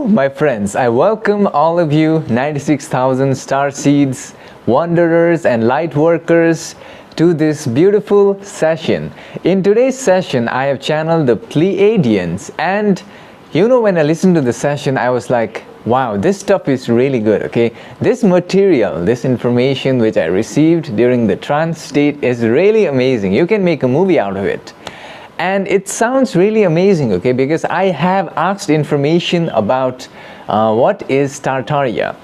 Woo, my friends, I welcome all of you 96,000 star seeds, wanderers and light workers to this beautiful session. In today's session, I have channeled the Pleiadians, and when I listened to the session, I was like, wow, this stuff is really good, okay? This material, this information which I received during the trance state is really amazing. You can make a movie out of it. And it sounds really amazing, okay, because I have asked information about what is Tartaria.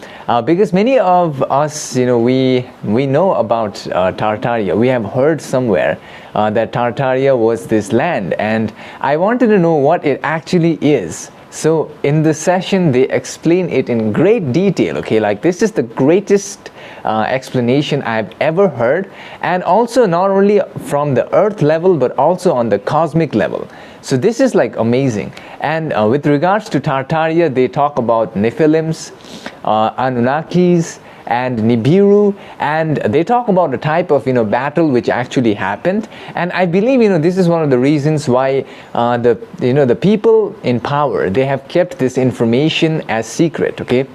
Because many of us, we know about Tartaria. We have heard somewhere that Tartaria was this land, and I wanted to know what it actually is. So in the session, they explain it in great detail, okay, like this is the greatest explanation I've ever heard, and also not only from the earth level but also on the cosmic level. So this is like amazing. And with regards to Tartaria, they talk about Nephilims, Anunnakis and Nibiru, and they talk about the type of battle which actually happened. And I believe this is one of the reasons why the people in power, they have kept this information as secret, okay,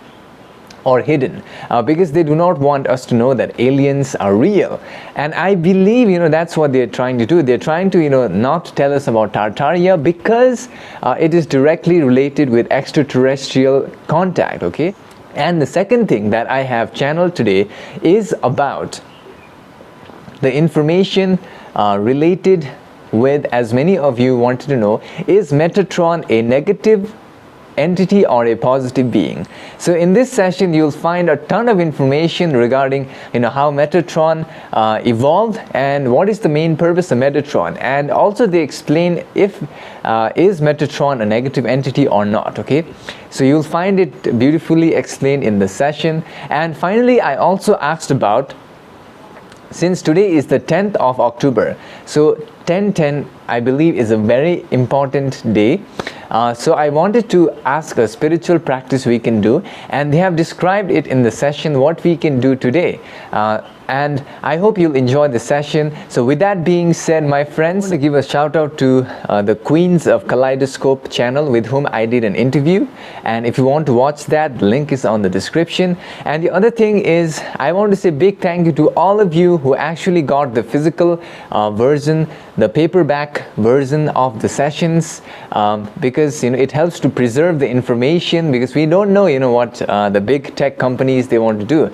or hidden, because they do not want us to know that aliens are real. And I believe that's what they're trying to do. They're trying to not tell us about Tartaria because it is directly related with extraterrestrial contact, okay. And the second thing that I have channeled today is about the information related with, as many of you wanted to know, is Metatron a negative entity or a positive being? So in this session you'll find a ton of information regarding how Metatron evolved and what is the main purpose of Metatron, and also they explain if is Metatron a negative entity or not, okay. So you'll find it beautifully explained in the session. And finally, I also asked about, since today is the 10th of October, so 10/10 I believe is a very important day. So I wanted to ask a spiritual practice we can do, and they have described it in the session what we can do today. And I hope you'll enjoy the session. So with that being said, my friends, I want to give a shout out to the Queens of Kaleidoscope channel with whom I did an interview. And if you want to watch that, the link is on the description. And the other thing is, I want to say big thank you to all of you who actually got the physical version, the paperback version of the sessions, because it helps to preserve the information, because we don't know what the big tech companies they want to do.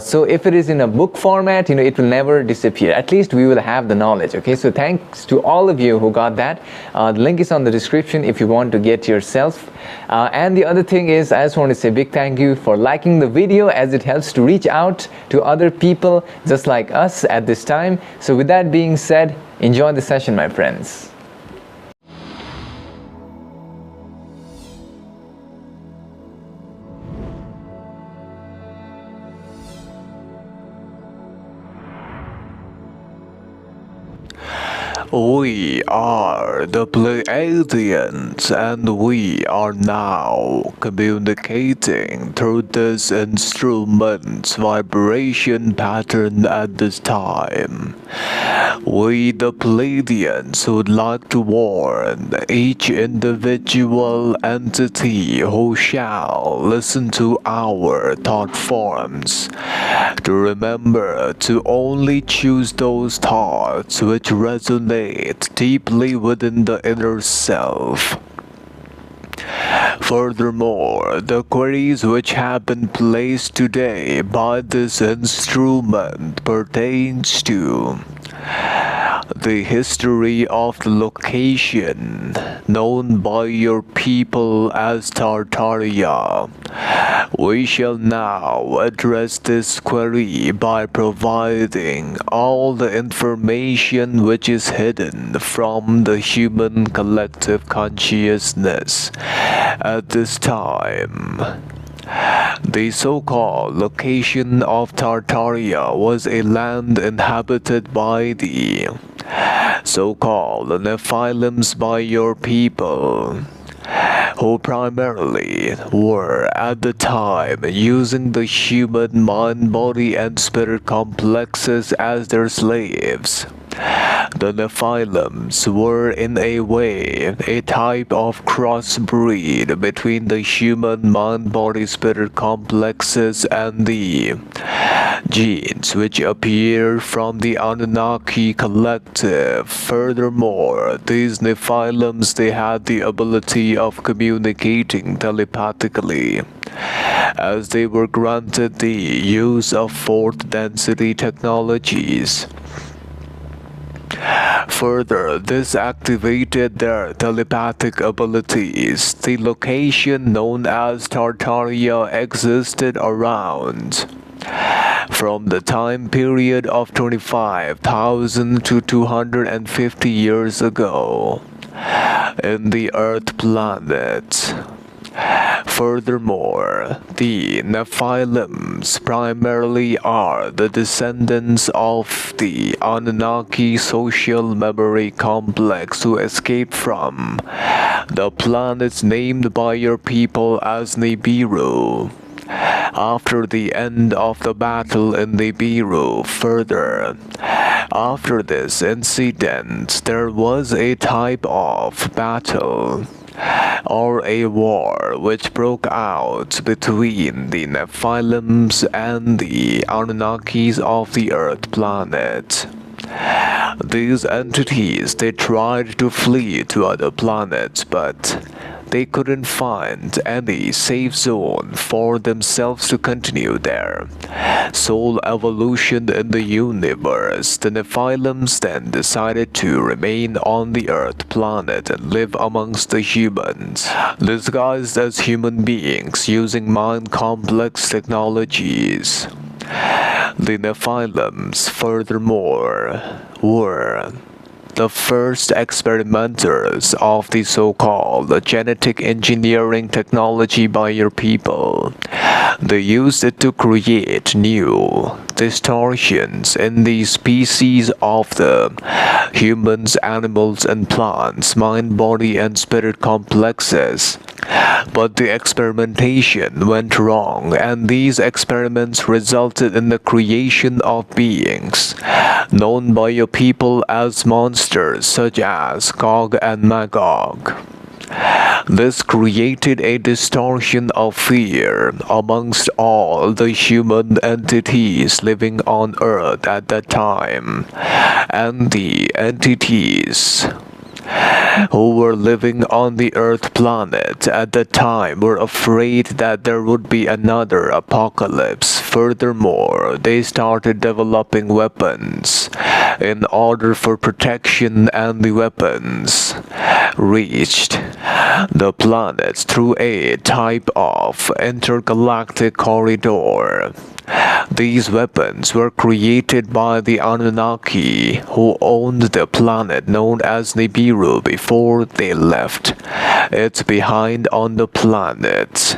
So if it is in a book format, it will never disappear. At least we will have the knowledge, okay. So thanks to all of you who got that. The link is on the description if you want to get yourself. And the other thing is, I just want to say big thank you for liking the video, as it helps to reach out to other people just like us at this time. So with that being said, enjoy the session, my friends. We are the Pleiadians, and we are now communicating through this instrument's vibration pattern at this time. We, the Pleiadians, would like to warn each individual entity who shall listen to our thought forms to remember to only choose those thoughts which resonate deeply within the inner self. Furthermore, the queries which have been placed today by this instrument pertains to the history of the location known by your people as Tartaria. We shall now address this query by providing all the information which is hidden from the human collective consciousness at this time. The so-called location of Tartaria was a land inhabited by the so-called Nephilims by your people, who primarily were at the time using the human mind, body and spirit complexes as their slaves. The Nephilims were in a way a type of crossbreed between the human mind-body-spirit complexes and the genes which appear from the Anunnaki collective. Furthermore, these Nephilims, they had the ability of communicating telepathically, as they were granted the use of fourth density technologies. Further, this activated their telepathic abilities. The location known as Tartaria existed around from the time period of 25,000 to 250 years ago in the Earth planet. Furthermore, the Nephilims primarily are the descendants of the Anunnaki social memory complex who escaped from the planets named by your people as Nibiru after the end of the battle in Nibiru. Further, after this incident, there was a type of battle or a war which broke out between the Nephilims and the Anunnakis of the Earth planet. These entities, they tried to flee to other planets, but they couldn't find any safe zone for themselves to continue their soul evolution in the universe. The Nephilims then decided to remain on the Earth planet and live amongst the humans, disguised as human beings using mind complex technologies. The Nephilims, furthermore, were the first experimenters of the so-called genetic engineering technology by your people. They used it to create new distortions in the species of the humans, animals, and plants, mind, body, and spirit complexes. But the experimentation went wrong, and these experiments resulted in the creation of beings known by your people as monsters such as Gog and Magog. This created a distortion of fear amongst all the human entities living on Earth at that time, and the entities who were living on the Earth planet at the time were afraid that there would be another apocalypse. Furthermore, they started developing weapons in order for protection, and the weapons reached the planets through a type of intergalactic corridor. These weapons were created by the Anunnaki, who owned the planet known as Nibiru before they left it behind on the planet.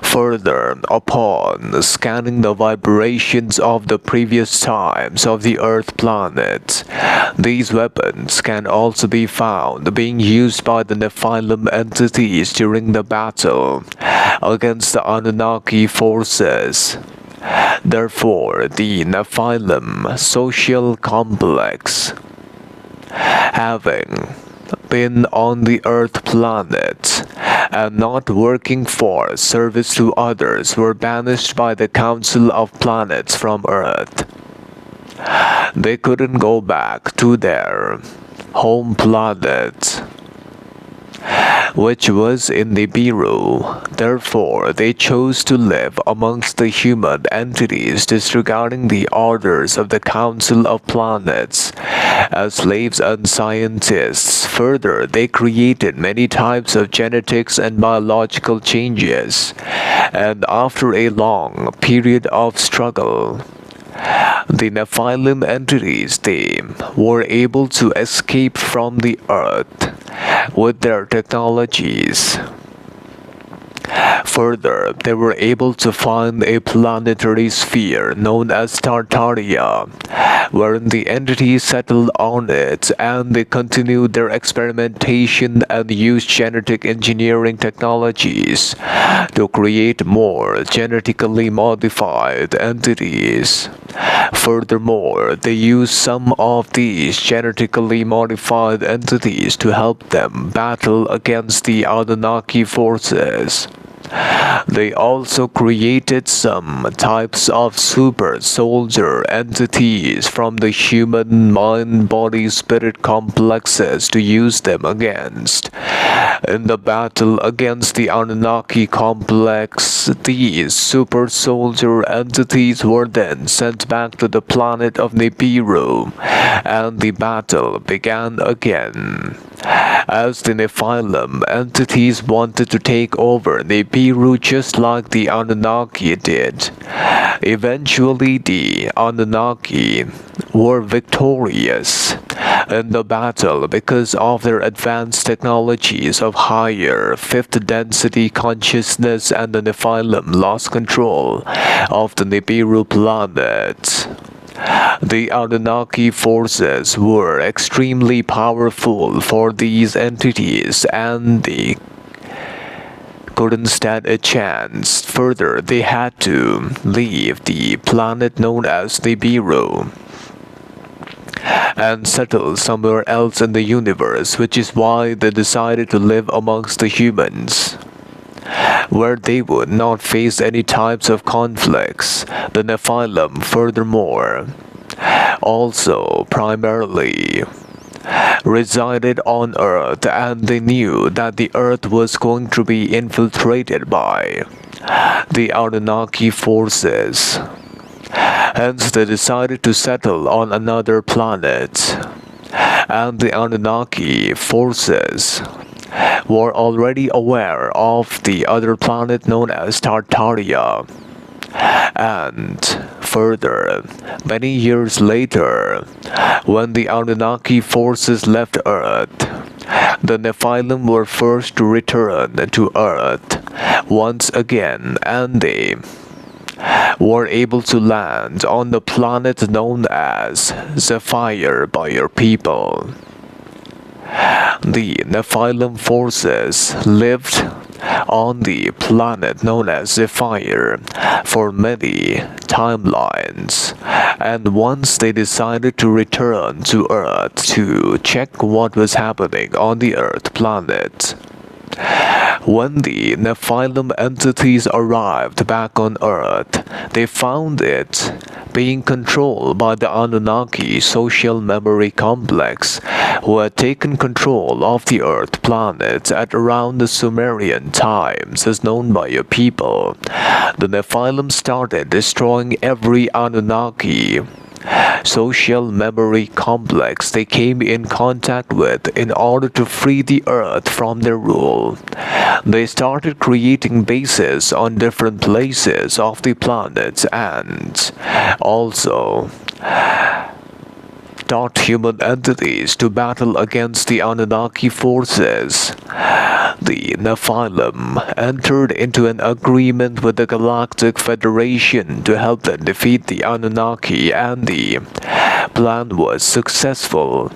Further, upon scanning the vibrations of the previous times of the Earth planet, these weapons can also be found being used by the Nephilim entities during the battle against the Anunnaki forces. Therefore, the Nephilim social complex, having been on the Earth planet and not working for service to others, were banished by the Council of Planets from Earth. They couldn't go back to their home planet, which was in Nibiru. Therefore, they chose to live amongst the human entities, disregarding the orders of the Council of Planets as slaves and scientists. Further, they created many types of genetics and biological changes, and after a long period of struggle, the Nephilim entities, they were able to escape from the Earth with their technologies. Further, they were able to find a planetary sphere known as Tartaria, wherein the entity settled on it, and they continued their experimentation and used genetic engineering technologies to create more genetically modified entities. Furthermore, they used some of these genetically modified entities to help them battle against the Anunnaki forces. They also created some types of super soldier entities from the human mind-body-spirit complexes to use them against. In the battle against the Anunnaki complex, these super soldier entities were then sent back to the planet of Nibiru, and the battle began again. As the Nephilim entities wanted to take over Nibiru just like the Anunnaki did. Eventually, the Anunnaki were victorious in the battle because of their advanced technologies of higher fifth density consciousness, and the Nephilim lost control of the Nibiru planet. The Anunnaki forces were extremely powerful for these entities, and they couldn't stand a chance. Further, they had to leave the planet known as Nibiru and settle somewhere else in the universe, which is why they decided to live amongst the humans, where they would not face any types of conflicts. The Nephilim, furthermore, also primarily resided on Earth, and they knew that the Earth was going to be infiltrated by the Anunnaki forces. Hence, they decided to settle on another planet, and the Anunnaki forces were already aware of the other planet known as Tartaria. And further, many years later, when the Anunnaki forces left Earth, the Nephilim were first to return to Earth once again, and they were able to land on the planet known as Zephyr by your people. The Nephilim forces lived on the planet known as Zephyr for many timelines, and once they decided to return to Earth to check what was happening on the Earth planet. When the Nephilim entities arrived back on Earth, they found it being controlled by the Anunnaki social memory complex, who had taken control of the Earth planet at around the Sumerian times, as known by your people. The Nephilim started destroying every Anunnaki social memory complex they came in contact with in order to free the Earth from their rule. They started creating bases on different places of the planet, and also taught human entities to battle against the Anunnaki forces. The Nephilim entered into an agreement with the Galactic Federation to help them defeat the Anunnaki, and the plan was successful.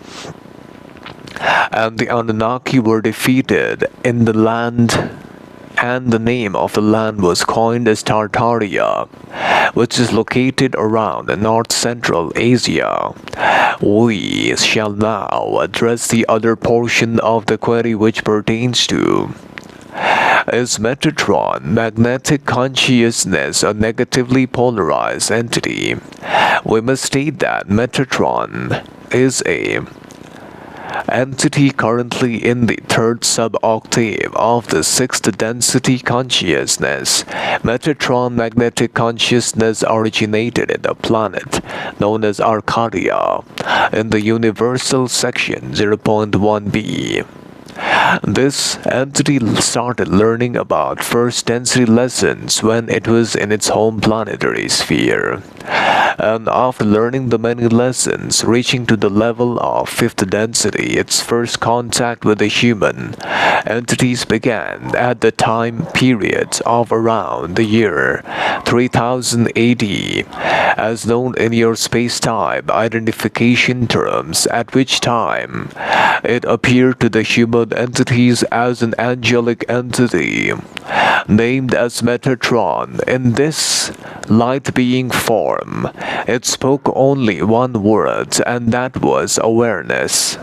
And the Anunnaki were defeated in the land, and the name of the land was coined as Tartaria, which is located around North Central Asia. We shall now address the other portion of the query, which pertains to: is Metatron magnetic consciousness a negatively polarized entity? We must state that Metatron is a entity currently in the third sub-octave of the sixth density consciousness. Metatron magnetic consciousness originated in a planet known as Arcadia in the universal section 0.1b. This entity started learning about first density lessons when it was in its home planetary sphere. And after learning the many lessons, reaching to the level of fifth density, its first contact with the human entities began at the time period of around the year 3000 AD, as known in your space-time identification terms, at which time it appeared to the human entities as an angelic entity, named as Metatron. In this light being form, it spoke only one word, and that was awareness.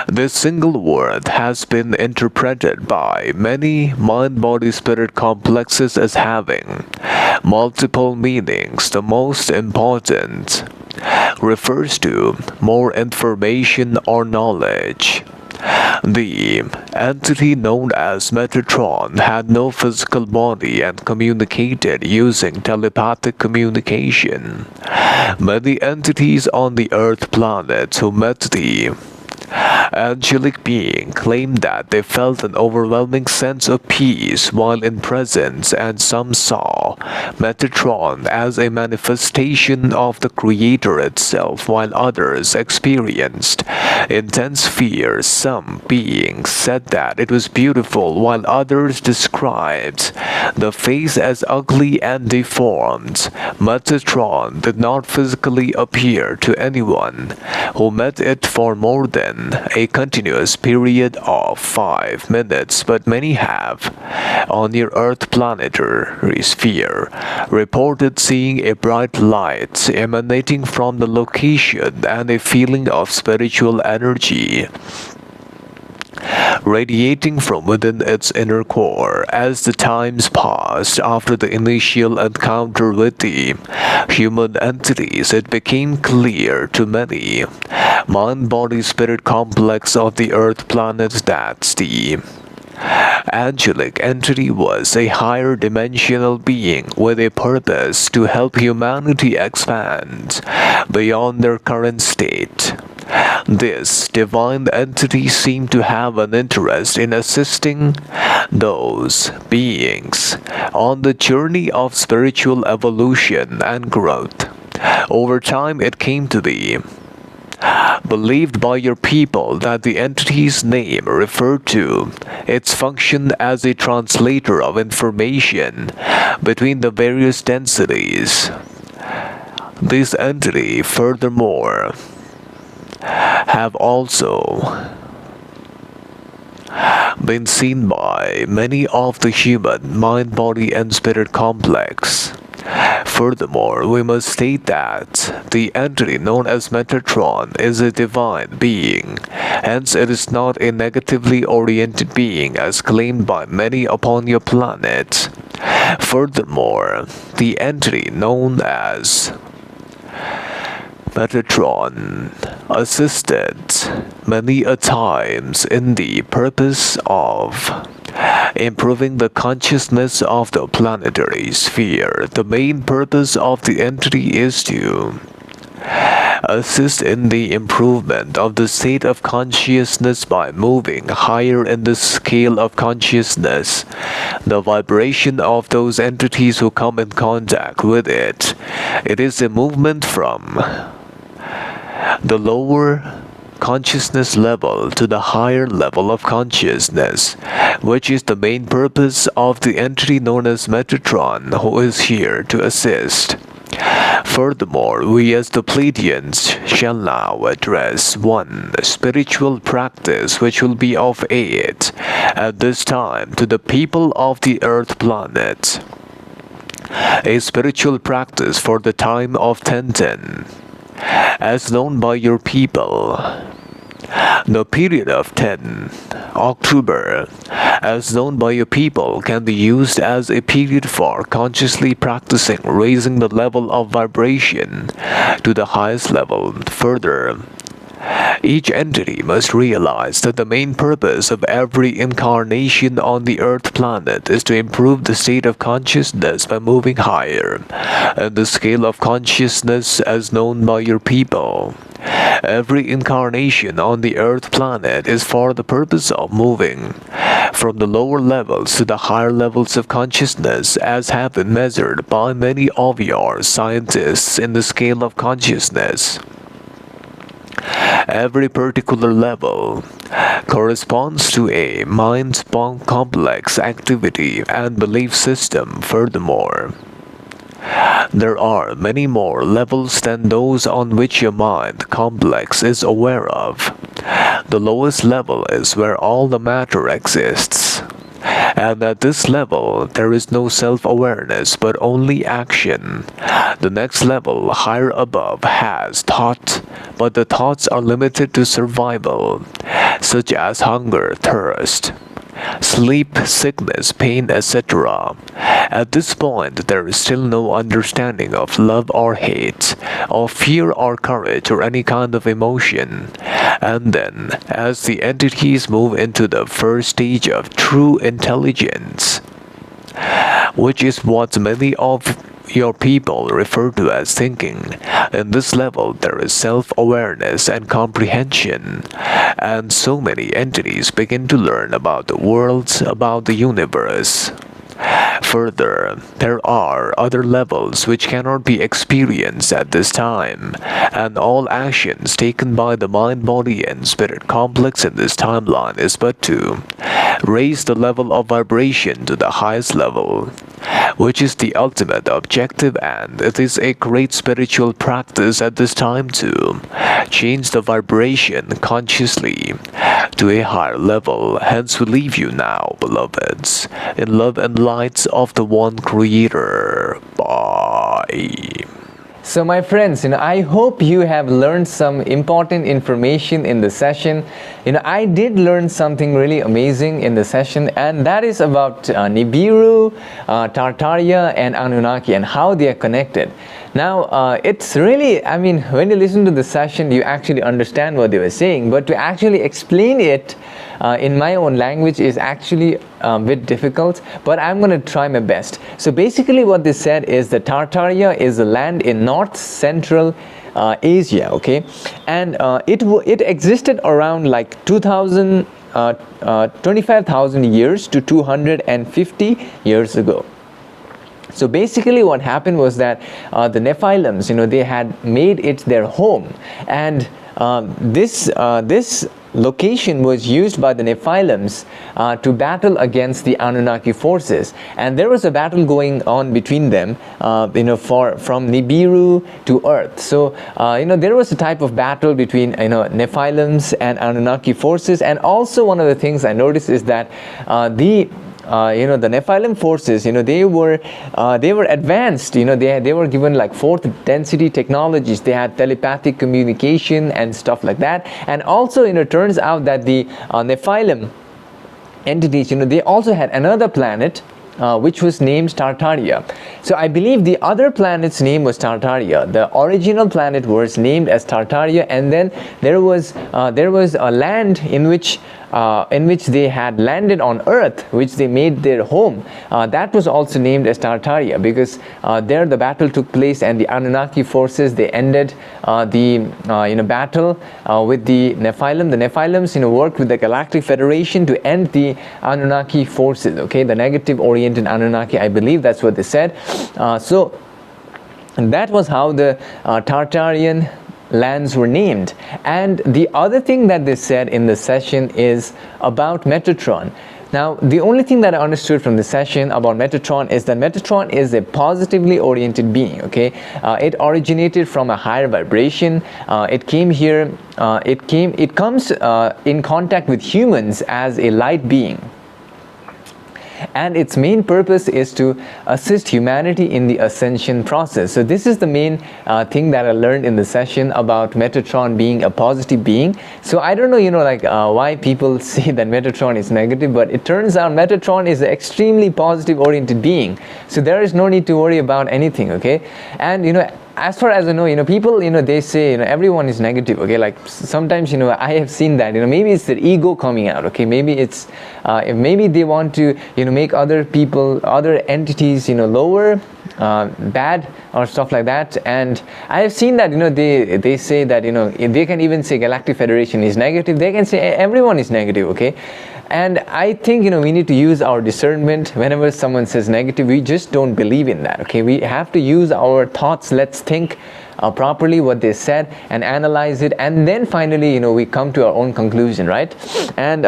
This single word has been interpreted by many mind-body-spirit complexes as having multiple meanings. The most important refers to more information or knowledge. The entity known as Metatron had no physical body and communicated using telepathic communication. Many entities on the Earth planet who met the angelic being claimed that they felt an overwhelming sense of peace while in presence, and some saw Metatron as a manifestation of the Creator itself, while others experienced intense fear. Some beings said that it was beautiful, while others described the face as ugly and deformed. Metatron did not physically appear to anyone who met it for more than a continuous period of 5 minutes, but many have, on your Earth planetary sphere, reported seeing a bright light emanating from the location and a feeling of spiritual energy radiating from within its inner core. As the times passed after the initial encounter with the human entities, it became clear to many mind-body-spirit complex of the Earth planet that the angelic entity was a higher dimensional being with a purpose to help humanity expand beyond their current state. This divine entity seemed to have an interest in assisting those beings on the journey of spiritual evolution and growth. Over time, it came to be believed by your people that the entity's name referred to its function as a translator of information between the various densities. This entity, furthermore, have also been seen by many of the human mind, body, and spirit complex. Furthermore, we must state that the entity known as Metatron is a divine being, hence it is not a negatively oriented being as claimed by many upon your planet. Furthermore, the entity known as Metatron assisted many a times in the purpose of improving the consciousness of the planetary sphere. The main purpose of the entity is to assist in the improvement of the state of consciousness by moving higher in the scale of consciousness. The vibration of those entities who come in contact with it. It is a movement from the lower consciousness level to the higher level of consciousness, which is the main purpose of the entity known as Metatron, who is here to assist. Furthermore, we as the Pleiadians shall now address one spiritual practice which will be of aid at this time to the people of the Earth planet. A spiritual practice for the time of Tenten, as known by your people. The period of 10 October, as known by your people, can be used as a period for consciously practicing raising the level of vibration to the highest level. Further, each entity must realize that the main purpose of every incarnation on the Earth planet is to improve the state of consciousness by moving higher in the scale of consciousness as known by your people. Every incarnation on the Earth planet is for the purpose of moving from the lower levels to the higher levels of consciousness, as have been measured by many of your scientists in the scale of consciousness. Every particular level corresponds to a mind complex activity and belief system. Furthermore, there are many more levels than those on which your mind complex is aware of. The lowest level is where all the matter exists. And at this level, there is no self-awareness but only action. The next level, higher above, has thought, but the thoughts are limited to survival, such as hunger, thirst, sleep, sickness, pain, etc. At this point, there is still no understanding of love or hate, of fear or courage or any kind of emotion. And then, as the entities move into the first stage of true intelligence, which is what many of your people refer to as thinking. In this level, there is self-awareness and comprehension, and so many entities begin to learn about the worlds, about the universe. Further, there are other levels which cannot be experienced at this time, and all actions taken by the mind, body, and spirit complex in this timeline is but to raise the level of vibration to the highest level, which is the ultimate objective, and it is a great spiritual practice at this time to change the vibration consciously to a higher level. Hence we leave you now, beloveds, in love and light of the one Creator. Bye. So my friends, I hope you have learned some important information in the session. I did learn something really amazing in the session, and that is about Nibiru, Tartaria, and Anunnaki, and how they are connected. Now, it's really, when you listen to the session, you actually understand what they were saying, but to actually explain it in my own language is actually a bit difficult, but I'm going to try my best. So basically what they said is that Tartaria is a land in north central Asia, okay, and it existed around like 25,000 years to 250 years ago. So basically what happened was that the Nephilims, they had made it their home, and this location was used by the Nephilims to battle against the Anunnaki forces, and there was a battle going on between them, from Nibiru to Earth. So there was a type of battle between Nephilims and Anunnaki forces, and also one of the things I noticed is that the Nephilim forces, they were advanced. They were given like fourth density technologies. They had telepathic communication and stuff like that. And also, it turns out that the Nephilim entities, they also had another planet which was named Tartaria. So I believe the other planet's name was Tartaria. The original planet was named as Tartaria, and then there was a land in which they had landed on Earth, which they made their home. That was also named as Tartaria, because there the battle took place, and the Anunnaki forces, they ended the battle with the Nephilim. The Nephilims worked with the Galactic Federation to end the Anunnaki forces, okay, the negative oriented Anunnaki. I believe that's what they said. So that was how the Tartarian lands were named. And the other thing that they said in the session is about Metatron. Now, the only thing that I understood from the session about Metatron is that Metatron is a positively oriented being, okay? It originated from a higher vibration. It came here, it comes in contact with humans as a light being. And its main purpose is to assist humanity in the ascension process. So this is the main thing that I learned in the session about Metatron being a positive being. So I don't know, why people say that Metatron is negative, but it turns out Metatron is an extremely positive oriented being. So there is no need to worry about anything, okay? And as far as I know, people, they say, everyone is negative, okay? Like sometimes, I have seen that, maybe it's their ego coming out, okay? Maybe it's, maybe they want to, make other people, other entities, lower, bad or stuff like that. And I have seen that, you know, they say that, you know, they can even say Galactic Federation is negative. They can say everyone is negative, okay? And I think, you know, we need to use our discernment. Whenever someone says negative, we just don't believe in that, okay? We have to use our thoughts. Let's think properly what they said and analyze it, and then finally, you know, we come to our own conclusion, right? And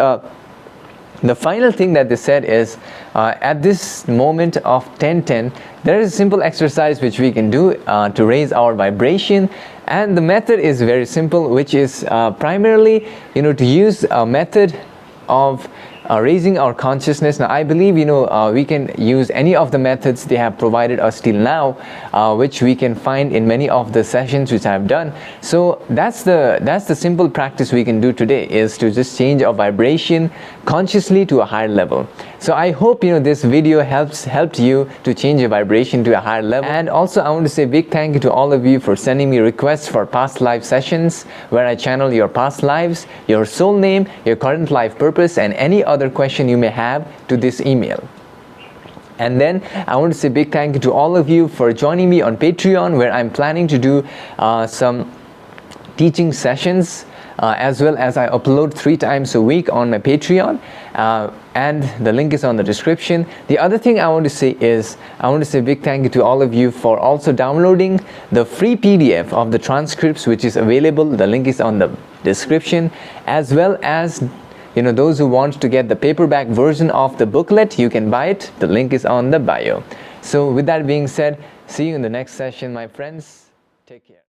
the final thing that they said is, at this moment of 10:10, there is a simple exercise which we can do to raise our vibration, and the method is very simple, which is primarily, you know, to use a method of raising our consciousness. Now, I believe, you know, we can use any of the methods they have provided us till now, which we can find in many of the sessions which I have done. So that's the simple practice we can do today, is to just change our vibration consciously to a higher level. So I hope, you know, this video helped you to change your vibration to a higher level. And also, I want to say a big thank you to all of you for sending me requests for past life sessions, where I channel your past lives, your soul name, your current life purpose, and any other question you may have to this email. And then I want to say a big thank you to all of you for joining me on Patreon, where I'm planning to do some teaching sessions, as well as I upload 3 times a week on my Patreon, and the link is on the description. The other thing I want to say is, I want to say a big thank you to all of you for also downloading the free PDF of the transcripts, which is available. The link is on the description, as well as, you know, those who want to get the paperback version of the booklet, you can buy it. The link is on the bio. So with that being said, see you in the next session, my friends. Take care.